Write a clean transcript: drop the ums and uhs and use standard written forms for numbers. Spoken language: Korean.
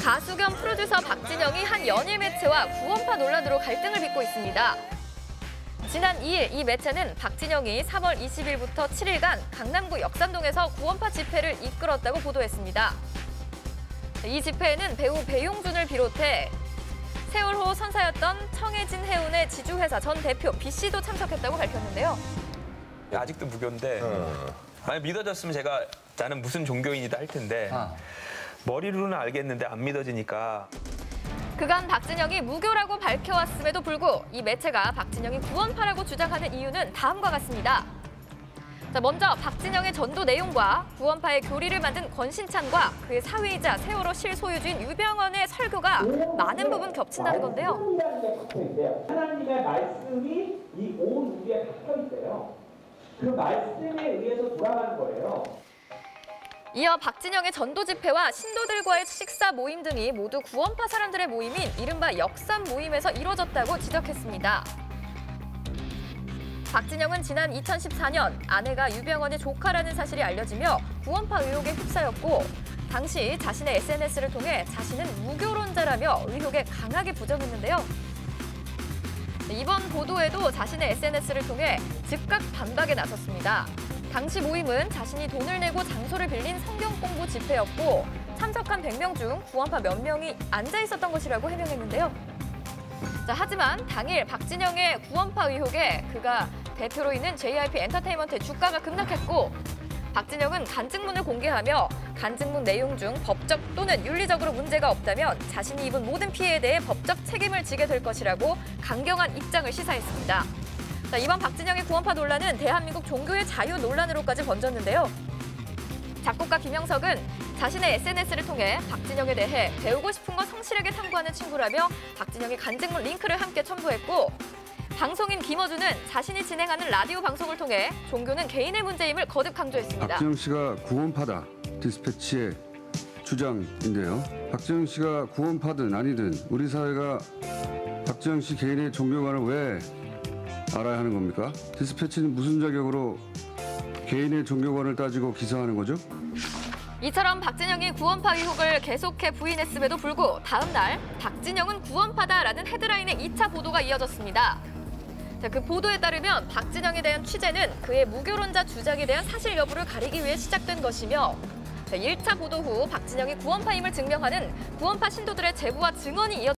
가수 겸 프로듀서 박진영이 한 연예 매체와 구원파 논란으로 갈등을 빚고 있습니다. 지난 2일 이 매체는 박진영이 3월 20일부터 7일간 강남구 역삼동에서 구원파 집회를 이끌었다고 보도했습니다. 이 집회에는 배우 배용준을 비롯해 세월호 선사였던 청해진 해운의 지주회사 전 대표 B씨도 참석했다고 밝혔는데요. 아직도 무교인데 만약 믿어졌으면 제가 나는 무슨 종교인이다 할 텐데 머리로는 알겠는데 안 믿어지니까. 그간 박진영이 무교라고 밝혀왔음에도 불구하고 이 매체가 박진영이 구원파라고 주장하는 이유는 다음과 같습니다. 자, 먼저 박진영의 전도 내용과 구원파의 교리를 만든 권신찬과 그의 사위이자 세월호 실소유주인 유병언의 설교가 많은 부분 겹친다는 건데요. 하나님의 말씀이 이 온 우리에 박혀 있어요. 그 말씀에 의해서 돌아가는 거예요. 이어 박진영의 전도 집회와 신도들과의 식사 모임 등이 모두 구원파 사람들의 모임인 이른바 역삼 모임에서 이루어졌다고 지적했습니다. 박진영은 지난 2014년 아내가 유병언의 조카라는 사실이 알려지며 구원파 의혹에 휩싸였고 당시 자신의 SNS를 통해 자신은 무교론자라며 의혹에 강하게 부정했는데요. 이번 보도에도 자신의 SNS를 통해 즉각 반박에 나섰습니다. 당시 모임은 자신이 돈을 내고 장소를 빌린 성경 공부 집회였고 참석한 100명 중 구원파 몇 명이 앉아 있었던 것이라고 해명했는데요. 자, 하지만 당일 박진영의 구원파 의혹에 그가 대표로 있는 JYP 엔터테인먼트의 주가가 급락했고 박진영은 간증문을 공개하며 간증문 내용 중 법적 또는 윤리적으로 문제가 없다면 자신이 입은 모든 피해에 대해 법적 책임을 지게 될 것이라고 강경한 입장을 시사했습니다. 자, 이번 박진영의 구원파 논란은 대한민국 종교의 자유 논란으로까지 번졌는데요. 작곡가 김영석은 자신의 SNS를 통해 박진영에 대해 배우고 싶은 거 성실하게 탐구하는 친구라며 박진영의 간증문 링크를 함께 첨부했고 방송인 김어준은 자신이 진행하는 라디오 방송을 통해 종교는 개인의 문제임을 거듭 강조했습니다. 박진영 씨가 구원파다, 디스패치의 주장인데요. 박진영 씨가 구원파든 아니든 우리 사회가 박진영 씨 개인의 종교관을 왜 알아야 하는 겁니까? 디스패치는 무슨 자격으로 개인의 종교관을 따지고 기사하는 거죠? 이처럼 박진영이 구원파 의혹을 계속해 부인했음에도 불구하고 다음 날 박진영은 구원파다라는 헤드라인의 2차 보도가 이어졌습니다. 자, 그 보도에 따르면 박진영에 대한 취재는 그의 무교론자 주장에 대한 사실 여부를 가리기 위해 시작된 것이며 1차 보도 후 박진영이 구원파임을 증명하는 구원파 신도들의 제보와 증언이 이어졌습니다.